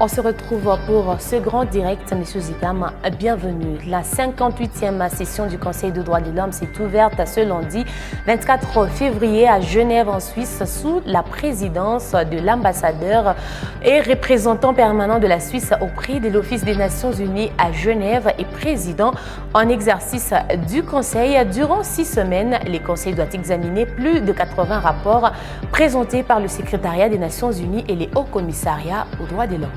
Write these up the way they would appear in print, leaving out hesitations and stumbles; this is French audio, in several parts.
On se retrouve pour ce grand direct, messieurs et dames, bienvenue. La 58e session du Conseil de droits de l'homme s'est ouverte ce lundi 24 février à Genève en Suisse sous la présidence de l'ambassadeur et représentant permanent de la Suisse auprès de l'Office des Nations Unies à Genève et président en exercice du Conseil. Durant 6 semaines, le Conseil doit examiner plus de 80 rapports présentés par le secrétariat des Nations Unies et les hauts commissariats aux droits de l'homme.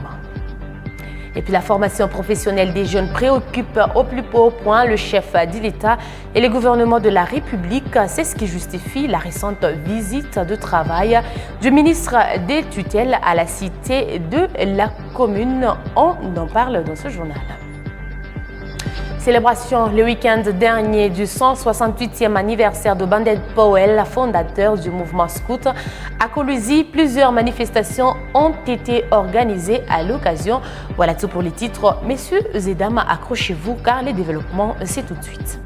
Et puis la formation professionnelle des jeunes préoccupe au plus haut point le chef de l'État et le gouvernement de la République. C'est ce qui justifie la récente visite de travail du ministre des tutelles à la cité de la commune. On en parle dans ce journal. Célébration le week-end dernier du 168e anniversaire de Baden-Powell, fondateur du mouvement scout. À Kolwezi, plusieurs manifestations ont été organisées à l'occasion. Voilà tout pour les titres. Messieurs et dames, accrochez-vous car les développements, c'est tout de suite.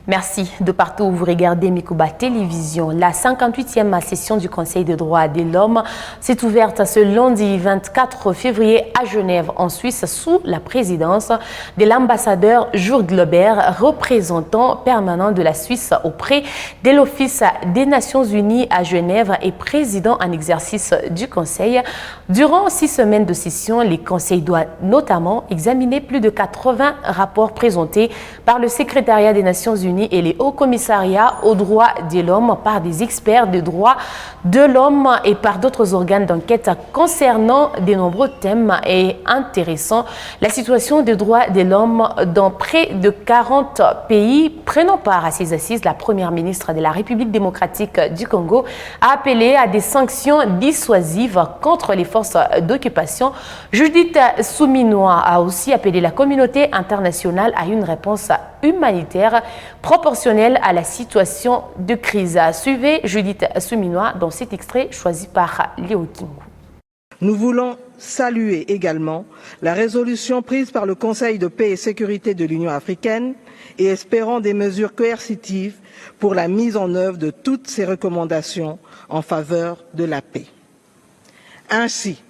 Merci de partout où vous regardez Mikuba Télévision. La 58e session du Conseil des droits de l'homme s'est ouverte ce lundi 24 février à Genève, en Suisse, sous la présidence de l'ambassadeur Jürg Glober, représentant permanent de la Suisse auprès de l'Office des Nations Unies à Genève et président en exercice du Conseil. Durant 6 semaines de session, le Conseil doit notamment examiner plus de 80 rapports présentés par le secrétariat des Nations Unies et les hauts commissariats aux droits de l'homme par des experts des droits de l'homme et par d'autres organes d'enquête concernant de nombreux thèmes et intéressants. La situation des droits de l'homme dans près de 40 pays. Prenant part à ces assises, la première ministre de la République démocratique du Congo a appelé à des sanctions dissuasives contre les forces d'occupation. Judith Suminwa a aussi appelé la communauté internationale à une réponse humanitaire proportionnelle à la situation de crise. Suivez Judith Suminwa dans cet extrait choisi par Léo Kingu. Nous voulons saluer également la résolution prise par le Conseil de paix et sécurité de l'Union africaine et espérons des mesures coercitives pour la mise en œuvre de toutes ces recommandations en faveur de la paix. Ainsi,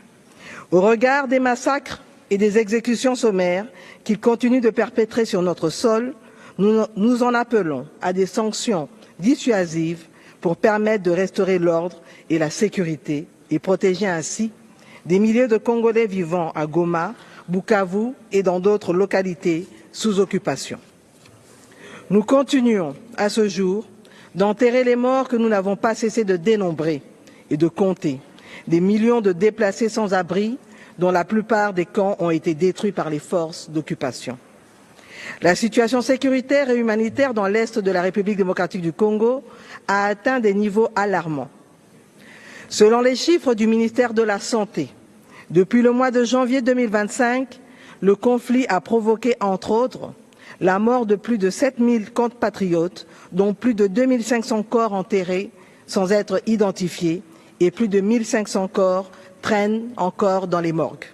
au regard des massacres et des exécutions sommaires qu'ils continuent de perpétrer sur notre sol, nous en appelons à des sanctions dissuasives pour permettre de restaurer l'ordre et la sécurité et protéger ainsi des milliers de Congolais vivant à Goma, Bukavu et dans d'autres localités sous occupation. Nous continuons à ce jour d'enterrer les morts que nous n'avons pas cessé de dénombrer et de compter, des millions de déplacés sans abri dont la plupart des camps ont été détruits par les forces d'occupation. La situation sécuritaire et humanitaire dans l'Est de la République démocratique du Congo a atteint des niveaux alarmants. Selon les chiffres du ministère de la Santé, depuis le mois de janvier 2025, le conflit a provoqué, entre autres, la mort de plus de 7000 compatriotes, dont plus de 2500 corps enterrés sans être identifiés et plus de 1500 corps traînent encore dans les morgues.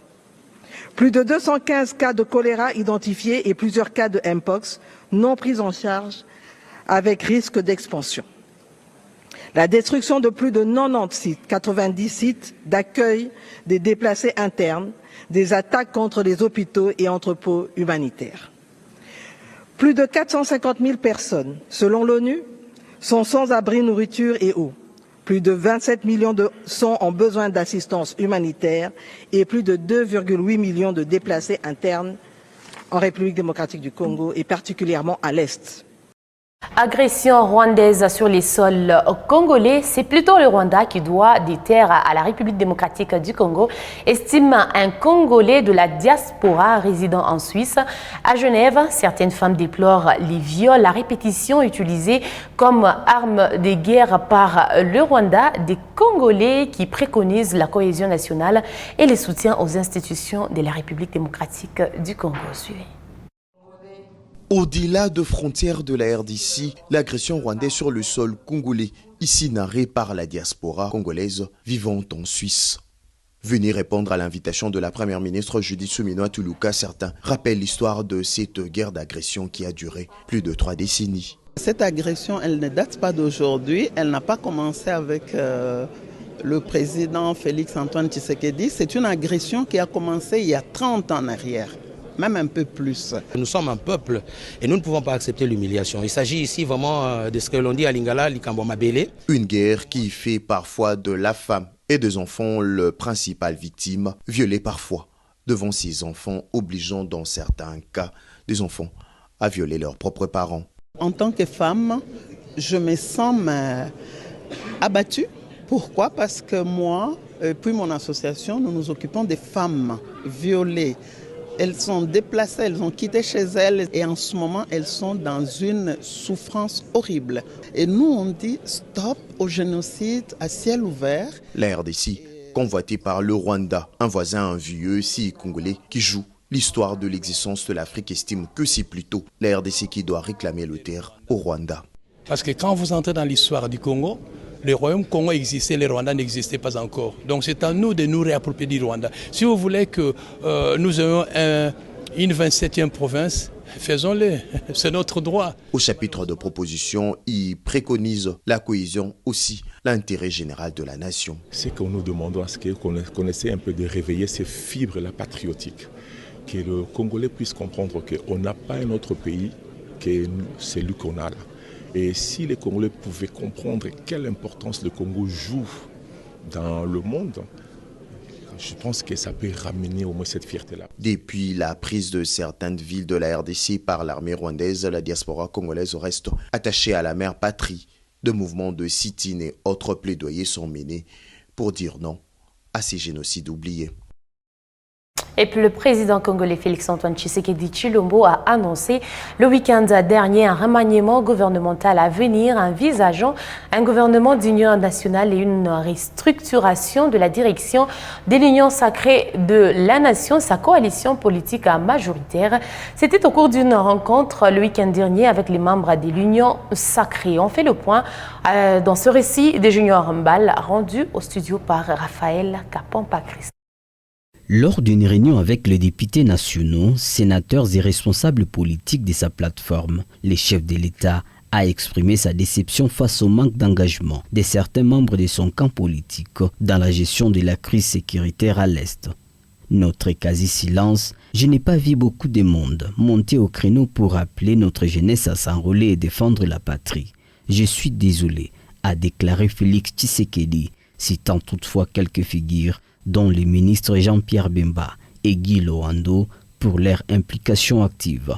Plus de 215 cas de choléra identifiés et plusieurs cas de Mpox non pris en charge avec risque d'expansion. La destruction de plus de 90 sites, 90 sites d'accueil des déplacés internes, des attaques contre les hôpitaux et entrepôts humanitaires. Plus de 450 000 personnes, selon l'ONU, sont sans abri, nourriture et eau. Plus de 27 millions sont en besoin d'assistance humanitaire et plus de 2,8 millions de déplacés internes en République démocratique du Congo et particulièrement à l'Est. Agression rwandaise sur les sols congolais, c'est plutôt le Rwanda qui doit des terres à la République démocratique du Congo, estime un Congolais de la diaspora résidant en Suisse. À Genève, certaines femmes déplorent les viols à répétition utilisés comme armes de guerre par le Rwanda, des Congolais qui préconisent la cohésion nationale et le soutien aux institutions de la République démocratique du Congo. Suivez. Au-delà de frontières de la RDC, l'agression rwandaise sur le sol congolais, ici narrée par la diaspora congolaise vivant en Suisse. Venir répondre à l'invitation de la première ministre Judith Suminwa Tuluka, certains rappellent l'histoire de cette guerre d'agression qui a duré plus de 3 décennies. Cette agression, elle ne date pas d'aujourd'hui, elle n'a pas commencé avec le président Félix Antoine Tshisekedi. C'est une agression qui a commencé il y a 30 ans en arrière, même un peu plus. Nous sommes un peuple et nous ne pouvons pas accepter l'humiliation. Il s'agit ici vraiment de ce que l'on dit à Lingala, Likambo Mabele. Une guerre qui fait parfois de la femme et des enfants le principal victime, violée parfois devant ses enfants, obligeant dans certains cas des enfants à violer leurs propres parents. En tant que femme, je me sens abattue. Pourquoi? Parce que moi, puis mon association, nous nous occupons des femmes violées. Elles sont déplacées, elles ont quitté chez elles et en ce moment, elles sont dans une souffrance horrible. Et nous, on dit stop au génocide à ciel ouvert. La RDC, convoitée par le Rwanda, un voisin envieux, si congolais, qui joue l'histoire de l'existence de l'Afrique, estime que c'est plutôt la RDC qui doit réclamer le terre au Rwanda. Parce que quand vous entrez dans l'histoire du Congo, le royaume Congo existait, le Rwanda n'existait pas encore. Donc c'est à nous de nous réapproprier du Rwanda. Si vous voulez que nous ayons une 27e province, faisons-le, c'est notre droit. Au chapitre de proposition, il préconise la cohésion, aussi l'intérêt général de la nation. C'est que nous demandons à ce qu'on essaie un peu de réveiller ces fibres-là patriotiques, que le Congolais puisse comprendre qu'on n'a pas un autre pays que celui qu'on a là. Et si les Congolais pouvaient comprendre quelle importance le Congo joue dans le monde, je pense que ça peut ramener au moins cette fierté-là. Depuis la prise de certaines villes de la RDC par l'armée rwandaise, la diaspora congolaise reste attachée à la mère patrie. De mouvements de sit-in et autres plaidoyers sont menés pour dire non à ces génocides oubliés. Et puis le président congolais Félix-Antoine Tshisekedi Tshilombo a annoncé le week-end dernier un remaniement gouvernemental à venir, envisageant un gouvernement d'union nationale et une restructuration de la direction de l'Union sacrée de la nation, sa coalition politique majoritaire. C'était au cours d'une rencontre le week-end dernier avec les membres de l'Union sacrée. On fait le point dans ce récit de Junior Mbal rendu au studio par Raphaël Kapampa-Christ. Lors d'une réunion avec les députés nationaux, sénateurs et responsables politiques de sa plateforme, le chef de l'État a exprimé sa déception face au manque d'engagement de certains membres de son camp politique dans la gestion de la crise sécuritaire à l'Est. Notre quasi-silence, je n'ai pas vu beaucoup de monde monter au créneau pour appeler notre jeunesse à s'enrôler et défendre la patrie. Je suis désolé, a déclaré Félix Tshisekedi, citant toutefois quelques figures dont les ministres Jean-Pierre Bemba et Guy Loando pour leur implication active.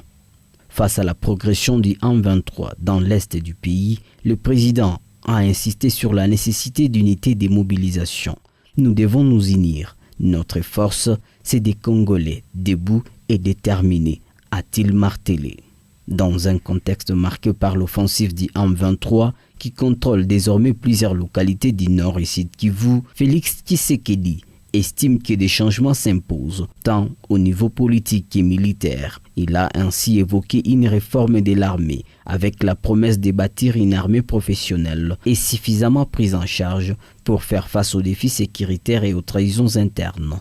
Face à la progression du M23 dans l'est du pays, le président a insisté sur la nécessité d'unité des mobilisations. Nous devons nous unir. Notre force, c'est des Congolais debout et déterminés, a-t-il martelé. Dans un contexte marqué par l'offensive du M23 qui contrôle désormais plusieurs localités du Nord et Sud Kivu, Félix Tshisekedi estime que des changements s'imposent, tant au niveau politique et militaire. Il a ainsi évoqué une réforme de l'armée, avec la promesse de bâtir une armée professionnelle et suffisamment prise en charge pour faire face aux défis sécuritaires et aux trahisons internes.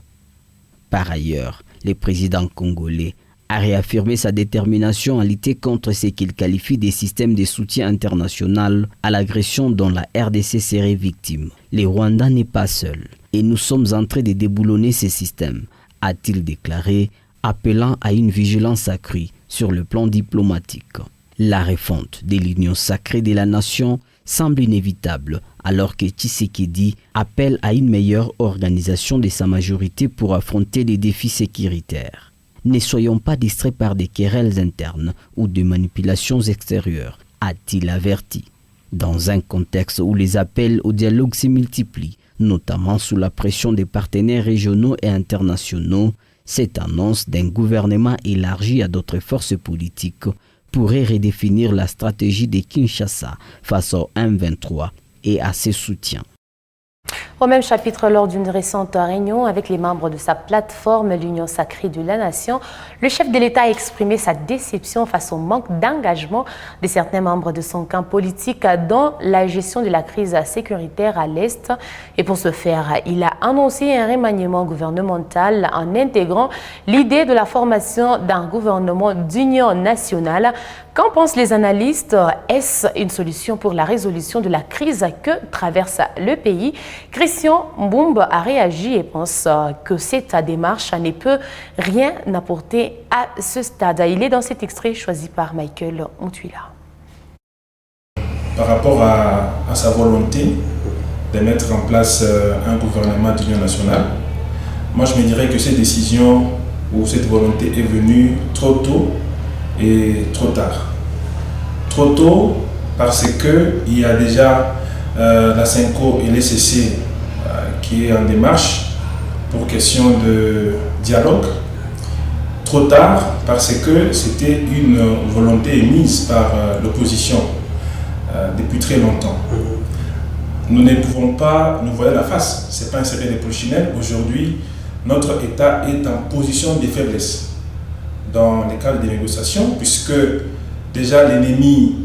Par ailleurs, le président congolais a réaffirmé sa détermination à lutter contre ce qu'il qualifie des systèmes de soutien international à l'agression dont la RDC serait victime. Le Rwanda n'est pas seul et nous sommes en train de déboulonner ces systèmes, a-t-il déclaré, appelant à une vigilance accrue sur le plan diplomatique. La refonte de l'Union sacrée de la nation semble inévitable alors que Tshisekedi appelle à une meilleure organisation de sa majorité pour affronter les défis sécuritaires. Ne soyons pas distraits par des querelles internes ou des manipulations extérieures, a-t-il averti. Dans un contexte où les appels au dialogue se multiplient, notamment sous la pression des partenaires régionaux et internationaux, cette annonce d'un gouvernement élargi à d'autres forces politiques pourrait redéfinir la stratégie de Kinshasa face au M23 et à ses soutiens. Au même chapitre, lors d'une récente réunion avec les membres de sa plateforme, l'Union sacrée de la Nation, le chef de l'État a exprimé sa déception face au manque d'engagement de certains membres de son camp politique dans la gestion de la crise sécuritaire à l'Est. Et pour ce faire, il a annoncé un remaniement gouvernemental en intégrant l'idée de la formation d'un gouvernement d'union nationale. Qu'en pensent les analystes? Est-ce une solution pour la résolution de la crise que traverse le pays? Christian Mbumba a réagi et pense que cette démarche ne peut rien apporter à ce stade. Il est dans cet extrait choisi par Michael Mutwila. Par rapport à sa volonté de mettre en place un gouvernement d'union nationale, moi je me dirais que cette décision ou cette volonté est venue trop tôt et trop tard. Trop tôt parce qu'il y a déjà la CENCO et l'ECC qui est en démarche pour question de dialogue. Trop tard parce que c'était une volonté émise par l'opposition depuis très longtemps. Nous ne pouvons pas nous voiler la face, ce n'est pas un secret de polichinelle. Aujourd'hui, notre État est en position de faiblesse dans le cadre des négociations, puisque déjà l'ennemi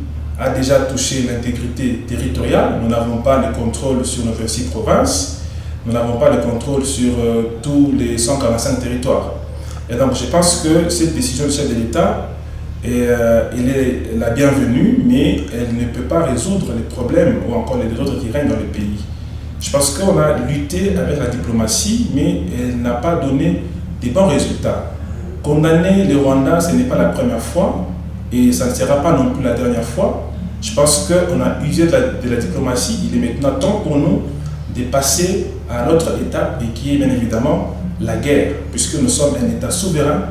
a déjà touché l'intégrité territoriale. Nous n'avons pas le contrôle sur nos 26 provinces, nous n'avons pas le contrôle sur tous les 145 territoires. Et donc je pense que cette décision du chef de l'État, elle est la bienvenue, mais elle ne peut pas résoudre les problèmes ou encore les désordres qui règnent dans le pays. Je pense qu'on a lutté avec la diplomatie, mais elle n'a pas donné de bons résultats. Condamner le Rwanda, ce n'est pas la première fois et ça ne sera pas non plus la dernière fois. Je pense qu'on a usé de la diplomatie. Il est maintenant temps pour nous de passer à l'autre étape et qui est bien évidemment la guerre, puisque nous sommes un État souverain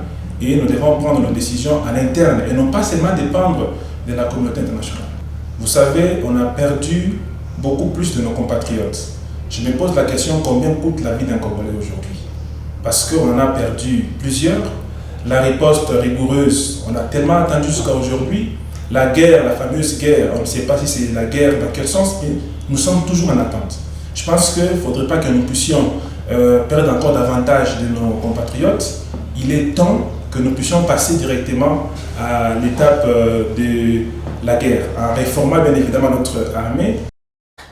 et nous devons prendre nos décisions à l'interne et non pas seulement dépendre de la communauté internationale. Vous savez, on a perdu beaucoup plus de nos compatriotes. Je me pose la question, combien coûte la vie d'un Congolais aujourd'hui? Parce qu'on en a perdu plusieurs. La riposte rigoureuse, on a tellement attendu jusqu'à aujourd'hui. La guerre, la fameuse guerre, on ne sait pas si c'est la guerre, dans quel sens, mais nous sommes toujours en attente. Je pense qu'il ne faudrait pas que nous puissions perdre encore davantage de nos compatriotes. Il est temps que nous puissions passer directement à l'étape de la guerre, en réformant bien évidemment notre armée.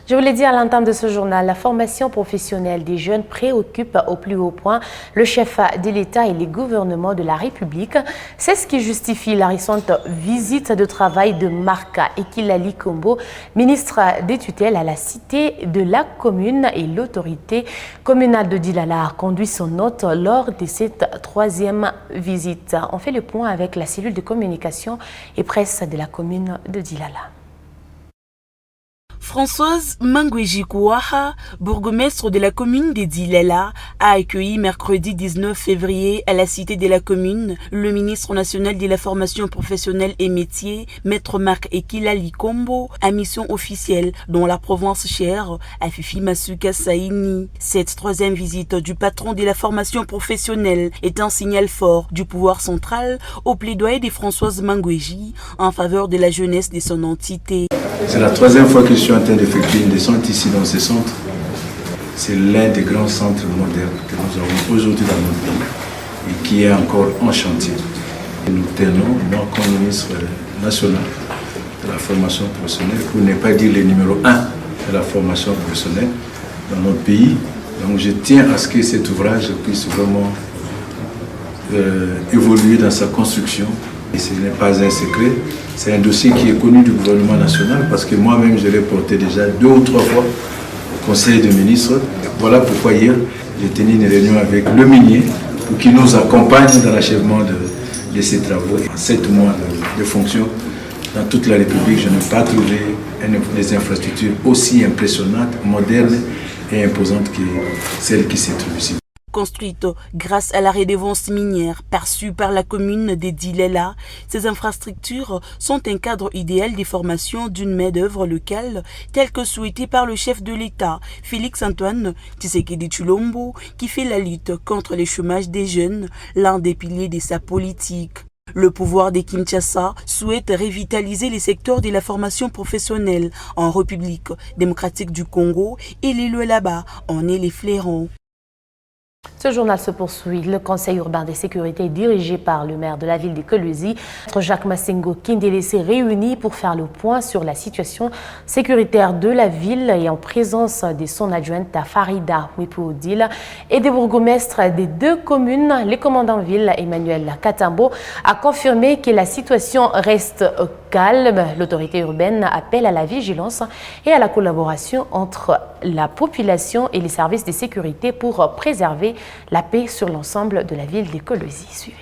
Je vous l'ai dit à l'entame de ce journal, la formation professionnelle des jeunes préoccupe au plus haut point le chef de l'État et les gouvernements de la République. C'est ce qui justifie la récente visite de travail de Marka Ekilali Kombo, ministre des tutelles à la cité de la commune, et l'autorité communale de Dilala a conduit son hôte lors de cette troisième visite. On fait le point avec la cellule de communication et presse de la commune de Dilala. Françoise Mangweji Kouaha, bourgmestre de la commune de Dilala, a accueilli mercredi 19 février à la cité de la commune le ministre national de la formation professionnelle et métiers, Maître Marc Ekilali Kombo, à mission officielle dans la province chère à Fifi Masuka Saini. Cette troisième visite du patron de la formation professionnelle est un signal fort du pouvoir central au plaidoyer de Françoise Mangweji en faveur de la jeunesse de son entité. C'est la troisième fois que je suis en train d'effectuer une descente ici dans ce centre. C'est l'un des grands centres modernes que nous avons aujourd'hui dans notre pays et qui est encore en chantier. Et nous tenons, moi comme ministre national de la formation professionnelle, pour ne pas dire le numéro 1 de la formation professionnelle dans notre pays. Donc je tiens à ce que cet ouvrage puisse vraiment évoluer dans sa construction. Et ce n'est pas un secret, c'est un dossier qui est connu du gouvernement national parce que moi-même je l'ai porté déjà 2 ou 3 fois au Conseil des ministres. Voilà pourquoi hier j'ai tenu une réunion avec le minier pour qu'il nous accompagne dans l'achèvement de ces travaux. En 7 mois de fonction, dans toute la République, je n'ai pas trouvé des infrastructures aussi impressionnantes, modernes et imposantes que celles qui se trouvent ici. Construites grâce à la redevance minière perçue par la commune de Dilala, ces infrastructures sont un cadre idéal de formation d'une main-d'œuvre locale, tel que souhaité par le chef de l'État, Félix-Antoine Tshisekedi Tshilombo, qui fait la lutte contre le chômage des jeunes, l'un des piliers de sa politique. Le pouvoir de Kinshasa souhaite revitaliser les secteurs de la formation professionnelle en République démocratique du Congo et les Lualaba en est les flairons. Ce journal se poursuit. Le Conseil urbain de sécurité dirigé par le maire de la ville de Kolwezi, Jacques Massengo Kindele, s'est réuni pour faire le point sur la situation sécuritaire de la ville et en présence de son adjointe Farida Wipoudil et des bourgmestres des deux communes. Le commandant ville Emmanuel Katambo a confirmé que la situation reste calme. L'autorité urbaine appelle à la vigilance et à la collaboration entre la population et les services de sécurité pour préserver la paix sur l'ensemble de la ville de Kolwezi. Suivez.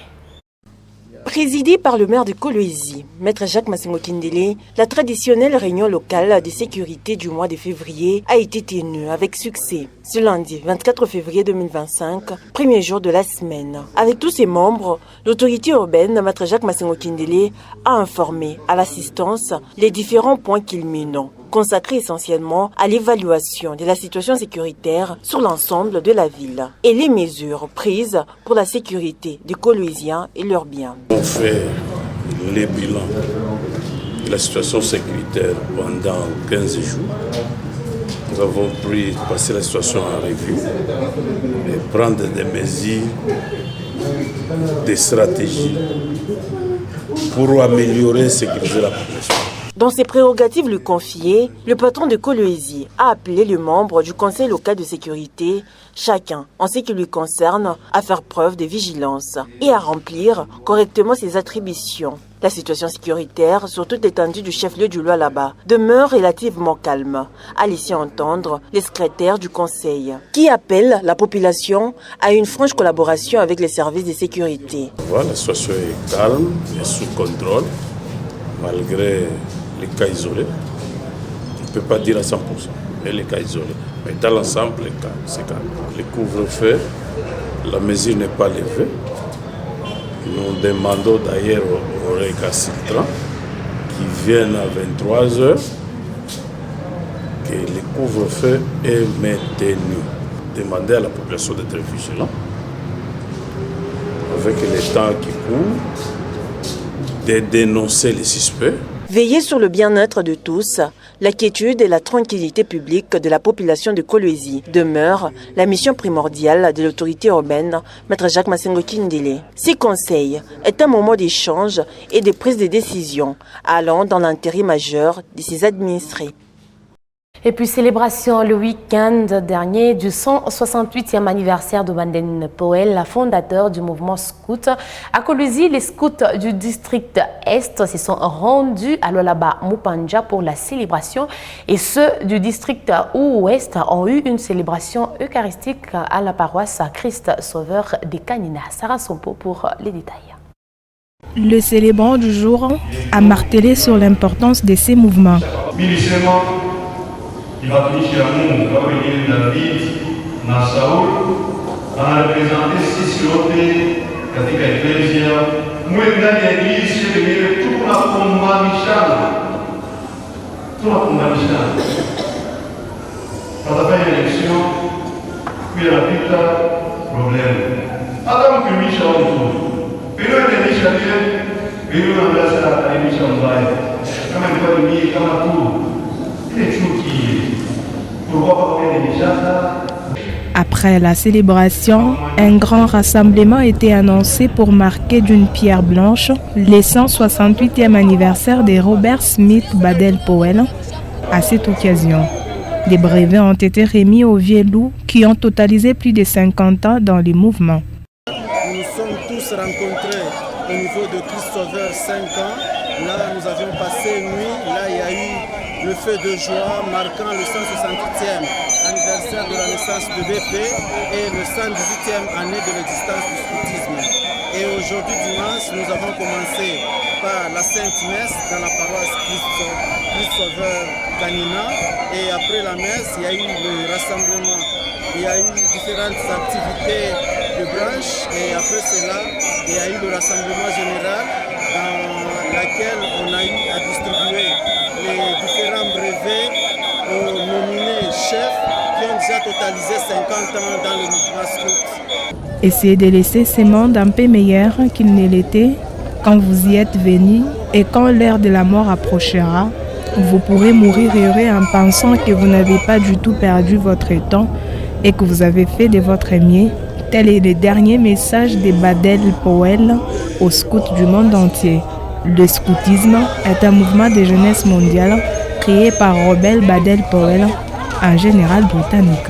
Présidé par le maire de Kolwezi, Maître Jacques Massengo Kindele, la traditionnelle réunion locale de sécurité du mois de février a été tenue avec succès. Ce lundi 24 février 2025, premier jour de la semaine. Avec tous ses membres, l'autorité urbaine, Maître Jacques Massengo Kindele, a informé à l'assistance les différents points culminants, consacré essentiellement à l'évaluation de la situation sécuritaire sur l'ensemble de la ville et les mesures prises pour la sécurité des Kolweziens et leurs biens. On fait les bilans de la situation sécuritaire pendant 15 jours. Nous avons passé la situation en revue et prendre des mesures, des stratégies pour améliorer et sécuriser la population. Dans ses prérogatives lui confiées, le patron de Kolwezi a appelé les membres du conseil local de sécurité, chacun, en ce qui lui concerne, à faire preuve de vigilance et à remplir correctement ses attributions. La situation sécuritaire sur toute l'étendue du chef-lieu du Lualaba demeure relativement calme, a laissé entendre les secrétaires du conseil, qui appellent la population à une franche collaboration avec les services de sécurité. Voilà, la situation est calme et sous contrôle, malgré les cas isolés. On ne peut pas dire à 100%, mais les cas isolés. Mais dans l'ensemble, les cas, c'est calme. Le couvre-feu, la mesure n'est pas levée. Nous demandons d'ailleurs aux récalcitrants qui viennent à 23 heures que le couvre-feu est maintenu. Demandez à la population d'être vigilant avec les temps qui courent, de dénoncer les suspects. Veiller sur le bien-être de tous, la quiétude et la tranquillité publique de la population de Kolwezi demeure la mission primordiale de l'autorité urbaine, Maître Jacques Massengo Kindele. Ces conseils est un moment d'échange et de prise de décision allant dans l'intérêt majeur de ses administrés. Et puis, célébration le week-end dernier du 168e anniversaire de Baden Powell, fondateur du mouvement scout. À Kolwezi, les scouts du district Est se sont rendus à Lualaba Mupanja pour la célébration et ceux du district Ouest ont eu une célébration eucharistique à la paroisse Christ Sauveur des Kanina. Sarah Sompo pour les détails. Le célébrant du jour a martelé sur l'importance de ces mouvements. Iwatumishi wa Mungu kama vile David na Saul anarepresente sisi wote katika eklesia. Mwe ndani ya eklesia wenyewe tunakumbanishana. Patafanya election kuya napita problemu. Hata mkimisha mtu pino endelisha vile vile unamlasa ataimisha mbaya. Kama ilikuwa dunia kama tu ile chuki. Après la célébration, un grand rassemblement était annoncé pour marquer d'une pierre blanche le 168e anniversaire de Robert Smith Baden Powell. À cette occasion, des brevets ont été remis aux vieux loups qui ont totalisé plus de 50 ans dans le mouvement. Nous nous sommes tous rencontrés au niveau de Christ Sauveur 5 ans. Là, nous avions passé une nuit. Là, il y a eu le feu de joie marquant le 168e anniversaire de la naissance de BP et le 118e année de l'existence du scoutisme. Et aujourd'hui, dimanche, nous avons commencé par la Sainte Messe dans la paroisse Christ Sauveur Kanina. Et après la messe, il y a eu le rassemblement. Il y a eu différentes activités de branches. Et après cela, il y a eu le rassemblement général dans laquelle on a eu à distribuer les différents brevets aux nominés chefs qui ont déjà totalisé 50 ans dans le mouvement scout. Essayer de laisser ce monde un peu meilleur qu'il ne l'était, Quand vous y êtes venu et quand l'heure de la mort approchera, vous pourrez mourir heureux en pensant que vous n'avez pas du tout perdu votre temps et que vous avez fait de votre mieux. Tel est le dernier message de Badel Powell aux scouts du monde entier. Le scoutisme est un mouvement de jeunesse mondiale créé par Robert Badel Powell, un général britannique.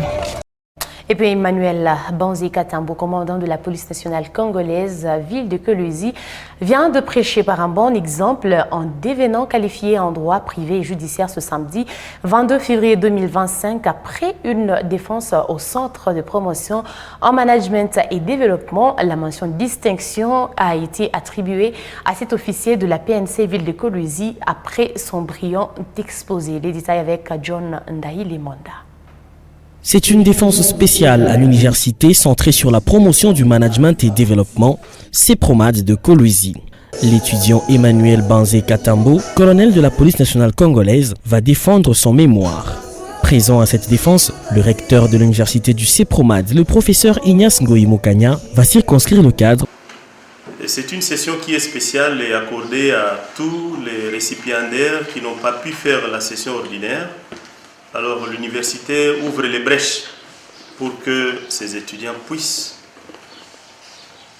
Et puis Emmanuel Banzé Katambo, commandant de la police nationale congolaise, ville de Kolwezi, vient de prêcher par un bon exemple en devenant qualifié en droit privé et judiciaire ce samedi 22 février 2025 après une défense au centre de promotion en management et développement. La mention distinction a été attribuée à cet officier de la PNC ville de Kolwezi après son brillant exposé. Les détails avec John Ndahi Limonda. C'est une défense spéciale à l'université centrée sur la promotion du management et développement, CEPROMAD de Kolwezi. L'étudiant Emmanuel Banzé Katambo, colonel de la police nationale congolaise, va défendre son mémoire. Présent à cette défense, le recteur de l'université du CEPROMAD, le professeur Ignace Ngoï Mokanya, va circonscrire le cadre. C'est une session qui est spéciale et accordée à tous les récipiendaires qui n'ont pas pu faire la session ordinaire. Alors l'université ouvre les brèches pour que ces étudiants puissent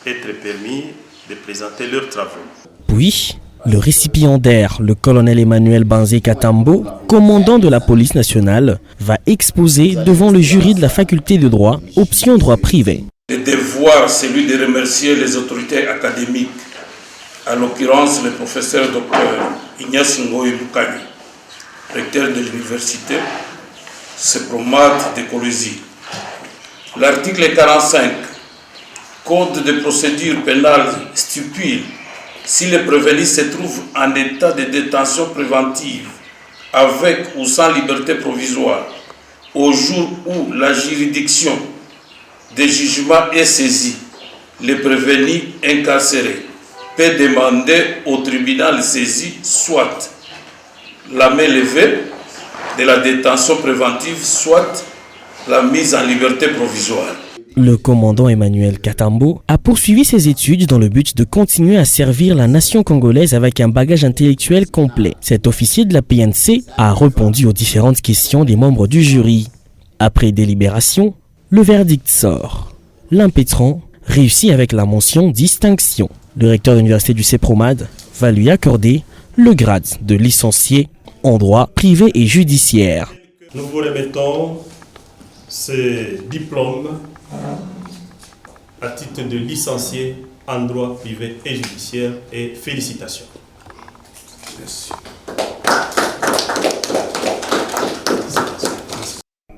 être permis de présenter leurs travaux. Puis, le récipiendaire, le colonel Emmanuel Banzé Katambo, commandant de la police nationale, va exposer devant le jury de la faculté de droit, option droit privé. Le devoir, celui de remercier les autorités académiques, en l'occurrence le professeur Dr Ignace Ngoï Mokanya, recteur de l'université CEPROMAD de Kolwezi. L'article 45, Code de procédure pénale stipule si le prévenu se trouve en état de détention préventive avec ou sans liberté provisoire au jour où la juridiction de jugement est saisie, le prévenu incarcéré peut demander au tribunal saisi soit la main levée de la détention préventive, soit la mise en liberté provisoire. Le commandant Emmanuel Katambo a poursuivi ses études dans le but de continuer à servir la nation congolaise avec un bagage intellectuel complet. Cet officier de la PNC a répondu aux différentes questions des membres du jury. Après délibération, le verdict sort. L'impétrant réussit avec la mention distinction. Le recteur de l'université du CEPROMAD va lui accorder le grade de licencié en droit privé et judiciaire. Nous vous remettons ce diplôme à titre de licencié en droit privé et judiciaire et félicitations. Merci.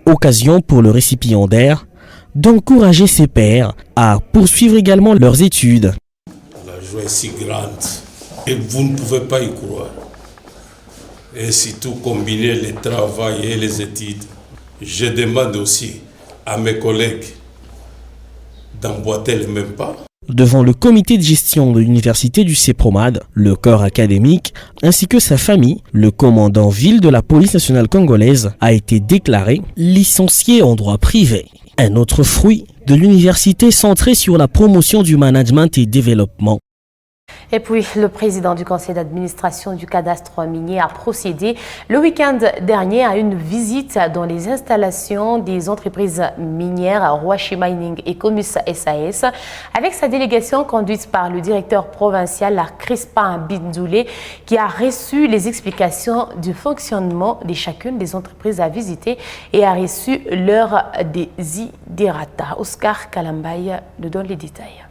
Occasion pour le récipiendaire d'encourager ses pairs à poursuivre également leurs études. La joie est si grande et vous ne pouvez pas y croire. Et surtout combiner le travail et les études. Je demande aussi à mes collègues d'emboîter le même pas. Devant le comité de gestion de l'université du CEPROMAD, le corps académique, ainsi que sa famille, le commandant ville de la police nationale congolaise a été déclaré licencié en droit privé. Un autre fruit de l'université centrée sur la promotion du management et développement. Et puis, le président du conseil d'administration du cadastre minier a procédé le week-end dernier à une visite dans les installations des entreprises minières Rwashi Mining et Comus SAS avec sa délégation conduite par le directeur provincial Crispin Bindoulé qui a reçu les explications du fonctionnement de chacune des entreprises à visiter et a reçu leur desiderata. Oscar Kalambaye nous donne les détails.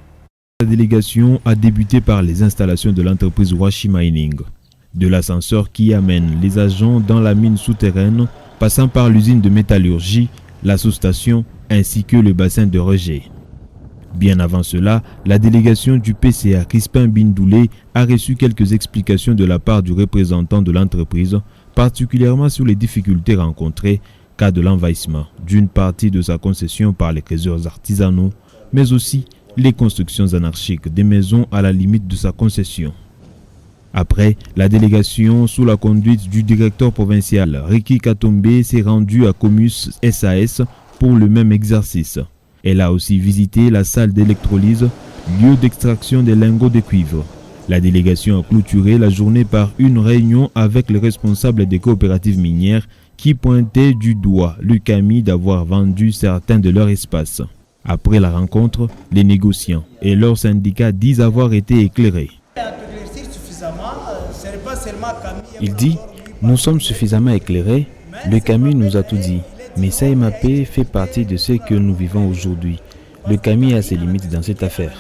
La délégation a débuté par les installations de l'entreprise Rwashi Mining. De l'ascenseur qui amène les agents dans la mine souterraine, passant par l'usine de métallurgie, la sous-station ainsi que le bassin de rejet. Bien avant cela, la délégation du PCA Crispin Bindoulé a reçu quelques explications de la part du représentant de l'entreprise, particulièrement sur les difficultés rencontrées cas de l'envahissement d'une partie de sa concession par les trésors artisanaux, mais aussi les constructions anarchiques des maisons à la limite de sa concession. Après, la délégation, sous la conduite du directeur provincial Ricky Katombe, s'est rendue à Comus SAS pour le même exercice. Elle a aussi visité la salle d'électrolyse, lieu d'extraction des lingots de cuivre. La délégation a clôturé la journée par une réunion avec les responsables des coopératives minières qui pointaient du doigt le Camil d'avoir vendu certains de leurs espaces. Après la rencontre, les négociants et leurs syndicats disent avoir été éclairés. Il dit « Nous sommes suffisamment éclairés, le Camil nous a tout dit, mais SAEMAP fait partie de ce que nous vivons aujourd'hui. Le Camil a ses limites dans cette affaire. »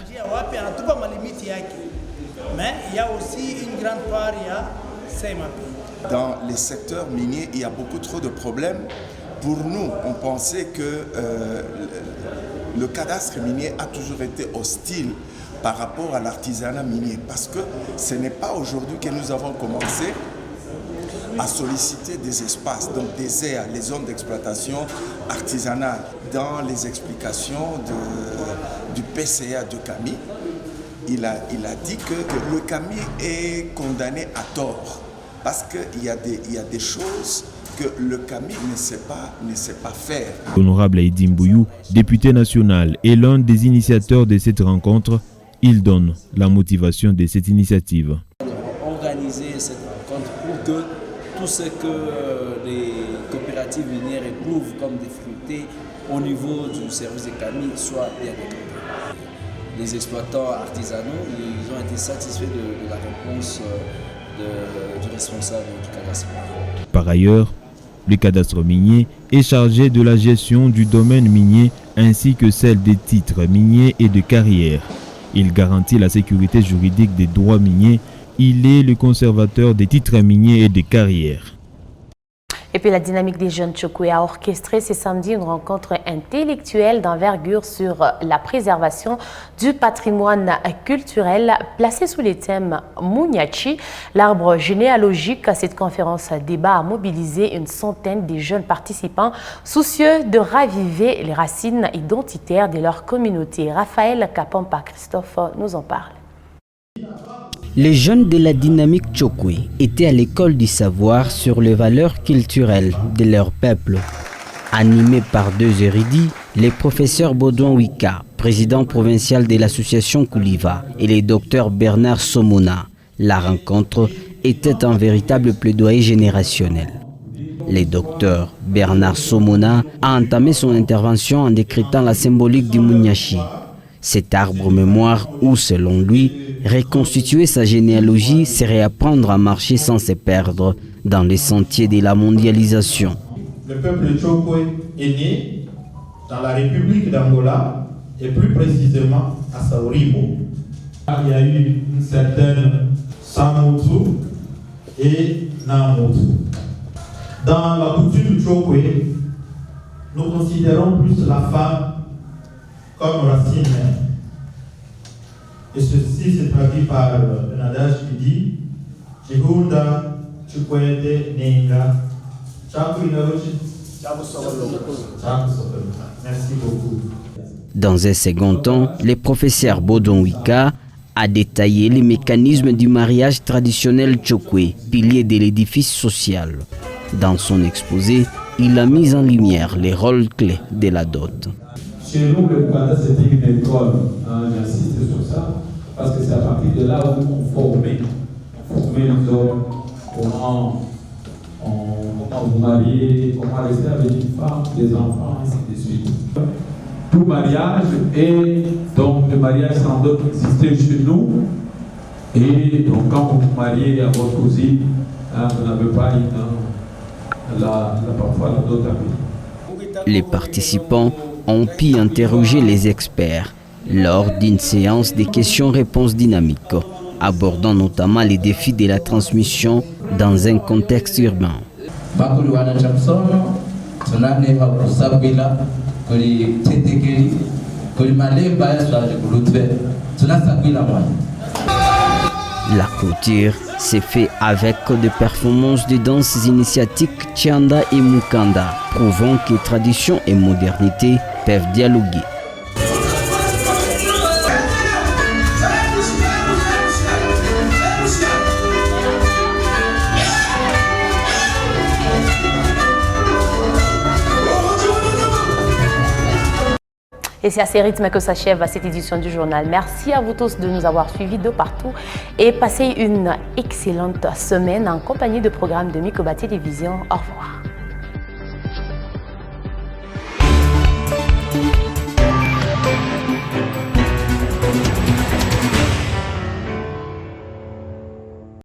Mais il y a aussi une grande part, il y a SAEMAP. Dans les secteurs miniers, il y a beaucoup trop de problèmes. Pour nous, on pensait que le cadastre minier a toujours été hostile par rapport à l'artisanat minier. Parce que ce n'est pas aujourd'hui que nous avons commencé à solliciter des espaces, donc des aires, les zones d'exploitation artisanale. Dans les explications du PCA de Camil, il a dit que le Camil est condamné à tort. Parce qu'il y a des choses que le Camil ne sait pas faire. Honorable Aïdi Mbouyou, député national et l'un des initiateurs de cette rencontre, il donne la motivation de cette initiative. Organiser cette rencontre pour que tout ce que les coopératives minières éprouvent comme difficulté au niveau du service de Camil soit bien déclaré. Les exploitants artisanaux, ils ont été satisfaits de la réponse du responsable du cadastre. Par ailleurs, le cadastre minier est chargé de la gestion du domaine minier ainsi que celle des titres miniers et de carrières. Il garantit la sécurité juridique des droits miniers. Il est le conservateur des titres miniers et des carrières. Et puis la dynamique des jeunes Tchokwe a orchestré ce samedi une rencontre intellectuelle d'envergure sur la préservation du patrimoine culturel placé sous les thèmes Mouniachi, l'arbre généalogique. Cette conférence débat a mobilisé une centaine de jeunes participants soucieux de raviver les racines identitaires de leur communauté. Raphaël Kapampa Christophe nous en parle. Les jeunes de la dynamique Tchokwe étaient à l'école du savoir sur les valeurs culturelles de leur peuple. Animés par deux érudits, les professeurs Baudouin Wika, président provincial de l'association Kouliva, et le docteur Bernard Somona, la rencontre était un véritable plaidoyer générationnel. Le docteur Bernard Somona a entamé son intervention en décryptant la symbolique du Mouniachi. Cet arbre mémoire où, selon lui, reconstituer sa généalogie serait apprendre à marcher sans se perdre dans les sentiers de la mondialisation. Le peuple Tchokwe est né dans la République d'Angola et plus précisément à Saourimo. Il y a eu une certaine Samutu et Namutu. Dans la coutume Tchokwe, nous considérons plus la femme comme racine. Et ceci se traduit par un adage qui dit Chihunda Chukwede Nenga Chakuinaochi. Merci beaucoup. Dans un second temps, le professeur Baudouin Wika a détaillé les mécanismes du mariage traditionnel Tchokwe, pilier de l'édifice social. Dans son exposé, il a mis en lumière les rôles clés de la dot. Chez nous, le Ouganda, c'était une école. J'insiste sur ça, parce que c'est à partir de là où on formait les hommes, comment vous mariez, comment rester avec une femme, des enfants, ainsi de suite. Tout mariage, et donc le mariage sans dot existait chez nous. Et donc quand vous vous mariez à votre cousine, vous n'avez pas parfois la dot à payer. Les participants ont pu interroger les experts lors d'une séance de questions-réponses dynamiques, abordant notamment les défis de la transmission dans un contexte urbain. La clôture s'est faite avec des performances de danses initiatiques Tchanda et Mukanda, prouvant que tradition et modernité peuvent dialoguer. Et c'est à ces rythmes que s'achève cette édition du journal. Merci à vous tous de nous avoir suivis de partout et passez une excellente semaine en compagnie de programmes de Mikoba Télévision. Au revoir.